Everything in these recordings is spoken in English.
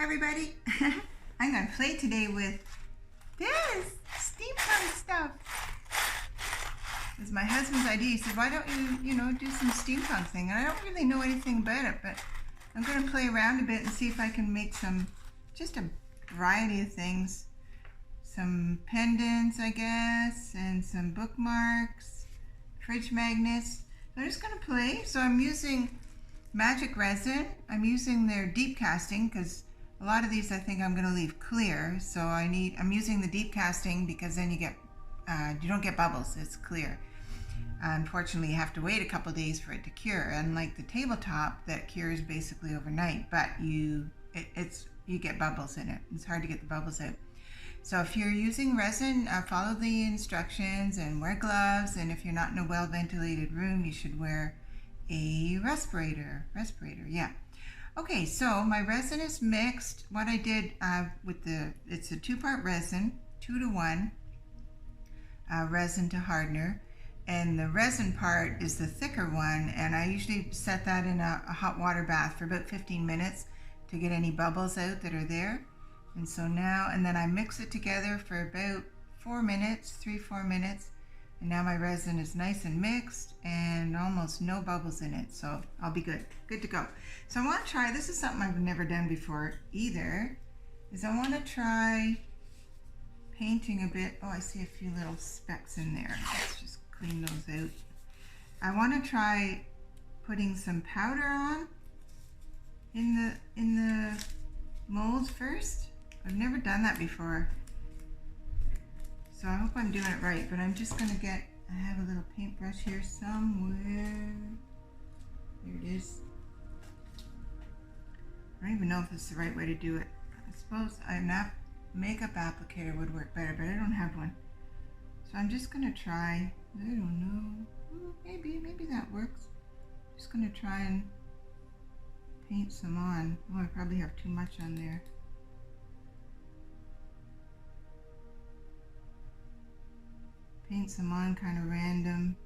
everybody. I'm going to play today with this steampunk stuff. It's my husband's idea. He said, why don't you, do some steampunk thing? And I don't really know anything about it, but I'm going to play around a bit and see if I can make just a variety of things. Some pendants, I guess, and some bookmarks, fridge magnets. So I'm just going to play. So I'm using Magic Resin. I'm using their deep casting because a lot of these I think I'm going to leave clear. So I'm using the deep casting because then you don't get bubbles. It's clear. Unfortunately, you have to wait a couple days for it to cure. Unlike the tabletop that cures basically overnight, but you get bubbles in it. It's hard to get the bubbles out. So if you're using resin, follow the instructions and wear gloves. And if you're not in a well-ventilated room, you should wear a respirator, yeah. Okay, so my resin is mixed. What I did it's a 2-part resin, 2-to-1, resin to hardener. And the resin part is the thicker one. And I usually set that in a hot water bath for about 15 minutes to get any bubbles out that are there. And so now, and then I mix it together for about 4 minutes, 3-4 minutes. And now my resin is nice and mixed and almost no bubbles in it. So I'll be good to go. So I want to try, this is something I've never done before either, is I want to try painting a bit. Oh, I see a few little specks in there. Let's just clean those out. I want to try putting some powder on in the molds first. I've never done that before, so I hope I'm doing it right, but I'm just going to I have a little paintbrush here somewhere. There it is. I don't even know if it's the right way to do it. I suppose a makeup applicator would work better, but I don't have one. So I'm just going to try, I don't know, maybe that works. Just going to try and paint some on. Oh, I probably have too much on there. Paint some on kind of random.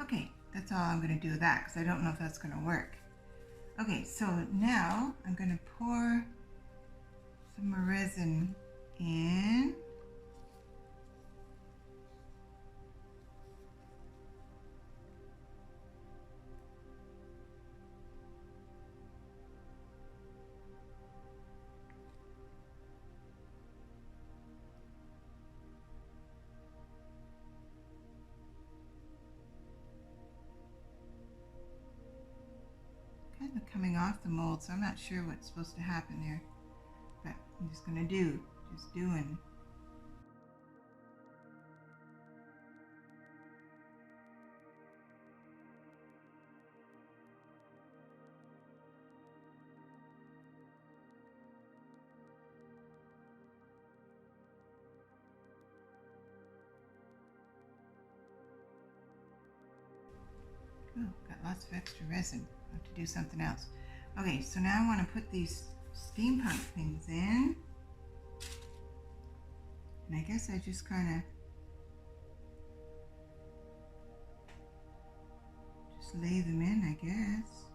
Okay, that's all I'm going to do with that because I don't know if that's going to work. Okay, so now I'm going to pour some more resin in. Kind of coming off the mold, so I'm not sure what's supposed to happen there, but I'm just going to just doing. Oh, got lots of extra resin. I have to do something else. Okay, so now I want to put these steampunk things in. And I guess I just kind of just lay them in, I guess.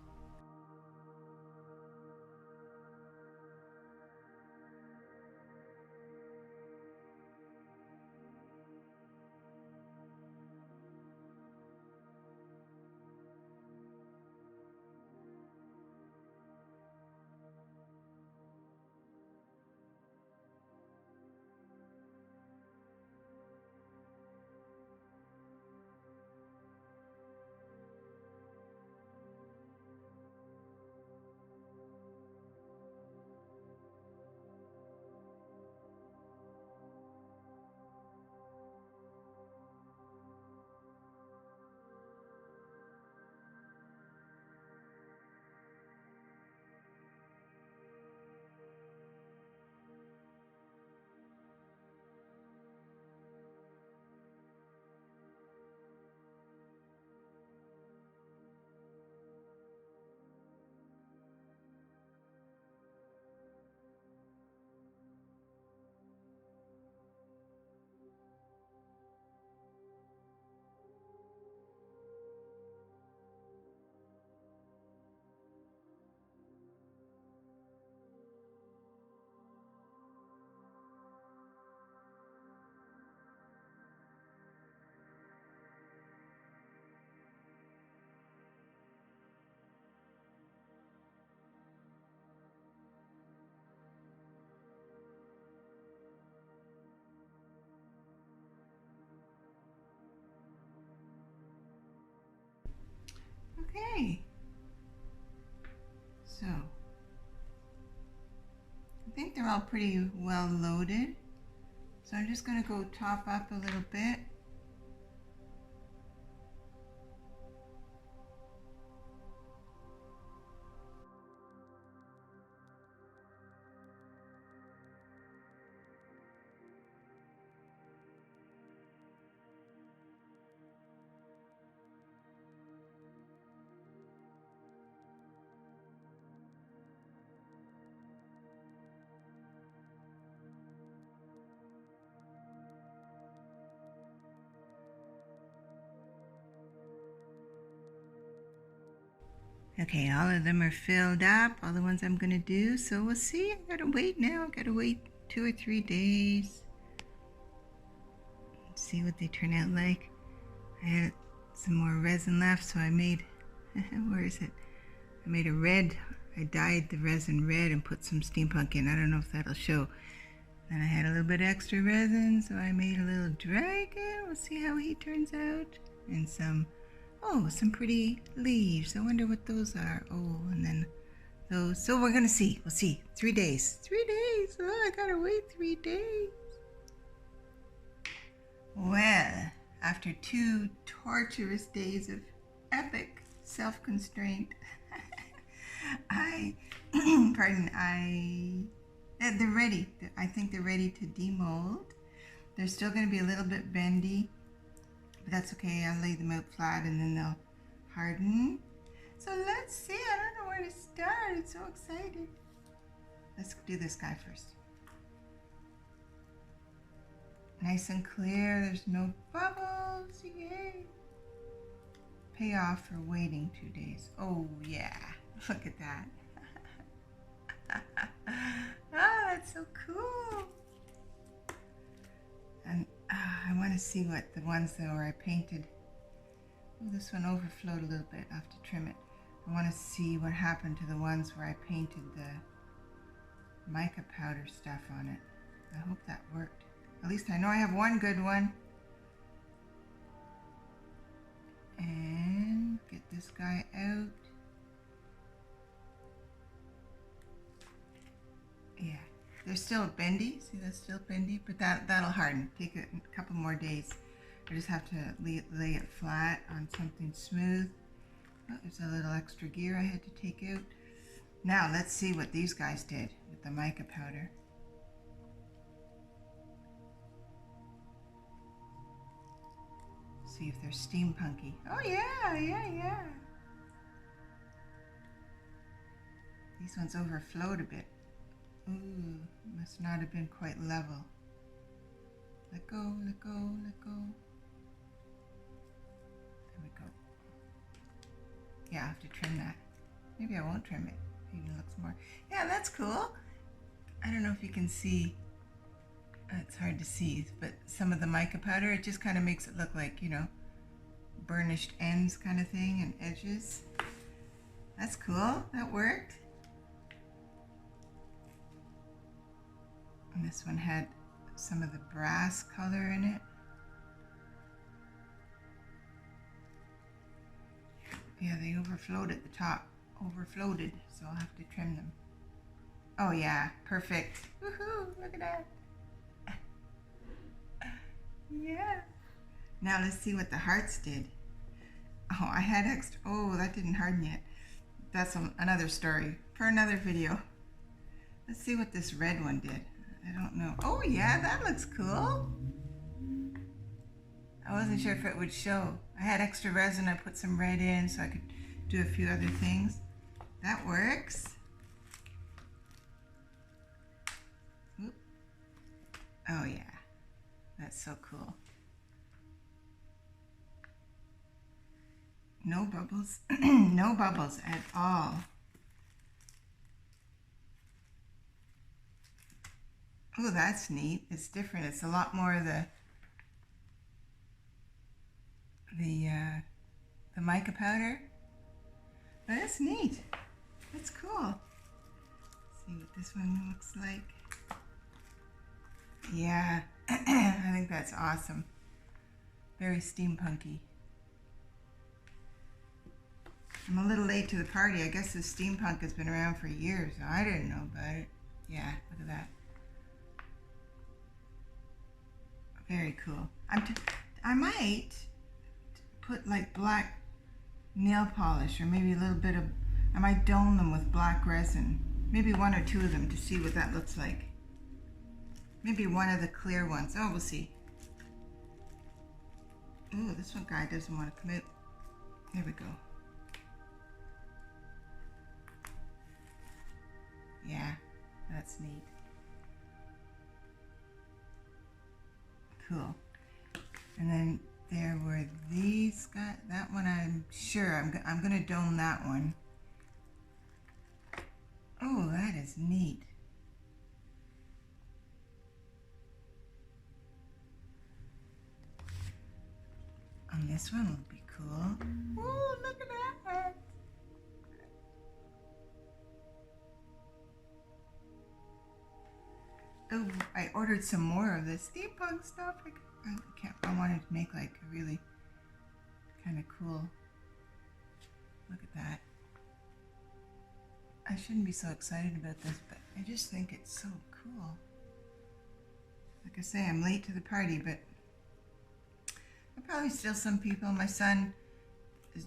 Okay. So, I think they're all pretty well loaded. So I'm just going to go top up a little bit. Okay, all of them are filled up, all the ones I'm going to do. So we'll see. I gotta wait now. Gotta wait 2 or 3 days. Let's see what they turn out like. I had some more resin left, so I made, where is it? I made a red. I dyed the resin red and put some Steampunk in. I don't know if that'll show. Then I had a little bit extra resin, so I made a little dragon. We'll see how he turns out. And some, oh, some pretty leaves. I wonder what those are. Oh, and then those. So we're gonna see. We'll see. 3 days. 3 days. Oh, I gotta wait 3 days. Well, after 2 torturous days of epic self-constraint, they're ready. I think they're ready to demold. They're still going to be a little bit bendy, but that's okay. I'll lay them out flat and then they'll harden. So let's see. I don't know where to start. I'm so excited. Let's do this guy first. Nice and clear. There's no bubbles. Yay. Pay off for waiting 2 days. Oh yeah. Look at that. Oh, that's so cool. And I want to see what the ones that where I painted. Oh, this one overflowed a little bit. I have to trim it. I want to see what happened to the ones where I painted the mica powder stuff on it. I hope that worked. At least I know I have one good one. And get this guy out. Yeah, they're still bendy. See, that's still bendy, but that'll harden. Take a couple more days. I just have to lay it flat on something smooth. Oh, there's a little extra gear I had to take out. Now let's see what these guys did with the mica powder. See if they're steampunky. Oh yeah, yeah. These ones overflowed a bit. Ooh, must not have been quite level. Let go, let go, let go. There we go. Yeah, I have to trim that. Maybe I won't trim it. Maybe it looks more. Yeah, that's cool. I don't know if you can see. It's hard to see, but some of the mica powder, it just kind of makes it look like, you know, burnished ends kind of thing and edges. That's cool. That worked. And this one had some of the brass color in it. Yeah, they overflowed at the top. Overflowed, so I'll have to trim them. Oh yeah, perfect. Woohoo, look at that. Yeah. Now let's see what the hearts did. Oh, I had extra. Oh, that didn't harden yet. That's another story for another video. Let's see what this red one did. I don't know. Oh yeah, that looks cool. I wasn't sure if it would show. I had extra resin. I put some red in so I could do a few other things. That works. Oop. Oh yeah. That's so cool. No bubbles. No bubbles at all. Oh, that's neat. It's different. It's a lot more the mica powder. But that's neat. That's cool. Let's see what this one looks like. Yeah, I think that's awesome. Very steampunky. I'm a little late to the party. I guess this steampunk has been around for years. I didn't know about it. Yeah, look at that. Very cool. I might put like black nail polish, or maybe a little bit of, I might dome them with black resin. Maybe one or two of them to see what that looks like. Maybe one of the clear ones. Oh, we'll see. Ooh, this one guy doesn't want to come out. There we go. Yeah, that's neat. Cool. And then there were these guys. That one I'm sure I'm gonna dome that one. Oh, that is neat. And this one will be cool. Ooh, look at that. Oh, I ordered some more of this steampunk stuff. I wanted to make like a really kind of cool. Look at that. I shouldn't be so excited about this, but I just think it's so cool. Like I say, I'm late to the party, but there'll probably still some people. My son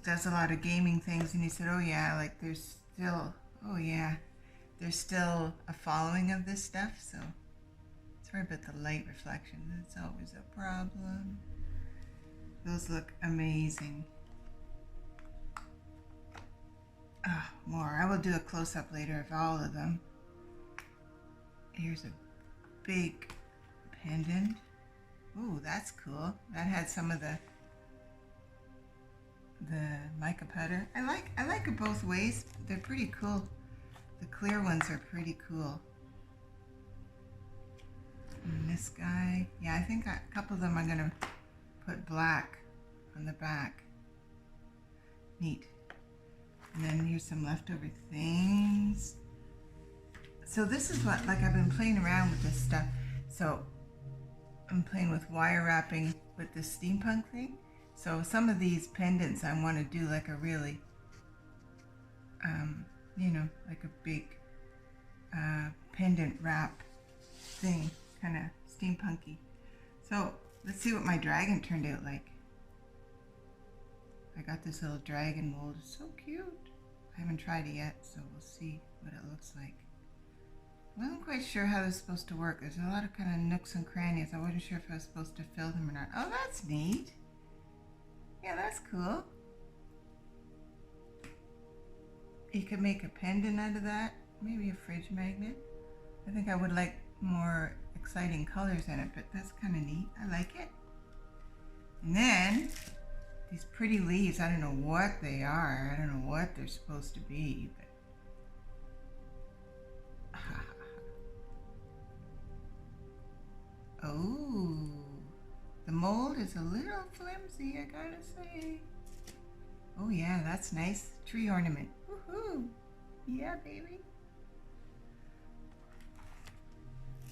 does a lot of gaming things, and he said, oh yeah, like there's still, oh yeah, there's still a following of this stuff, so. Sorry about the light reflection, that's always a problem. Those look amazing. More. I will do a close-up later of all of them. Here's a big pendant. Ooh, that's cool. That had some of the mica powder. I like it both ways. They're pretty cool. The clear ones are pretty cool. And this guy, yeah, I think a couple of them I'm gonna put black on the back. Neat. And then here's some leftover things. So this is what, like I've been playing around with this stuff. So I'm playing with wire wrapping with the steampunk thing. So some of these pendants I want to do like a really, you know, like a big pendant wrap thing. Kind of steampunky. So let's see what my dragon turned out like. I got this little dragon mold. It's so cute. I haven't tried it yet, so we'll see what it looks like. I wasn't quite sure how this is supposed to work. There's a lot of kind of nooks and crannies. I wasn't sure if I was supposed to fill them or not. Oh, that's neat. Yeah, that's cool. You could make a pendant out of that. Maybe a fridge magnet. I think I would like more exciting colors in it, but that's kind of neat. I like it. And then these pretty leaves, I don't know what they are. I don't know what they're supposed to be, but oh, the mold is a little flimsy, I gotta say. Oh yeah, that's nice. Tree ornament. Woohoo! Yeah, baby.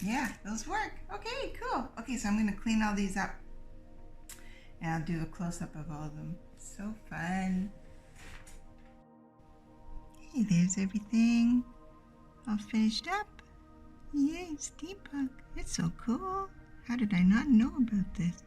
Yeah, those work. Okay, cool. Okay, so I'm going to clean all these up. And I'll do a close-up of all of them. So fun. Hey, there's everything all finished up. Yay, steampunk. It's so cool. How did I not know about this?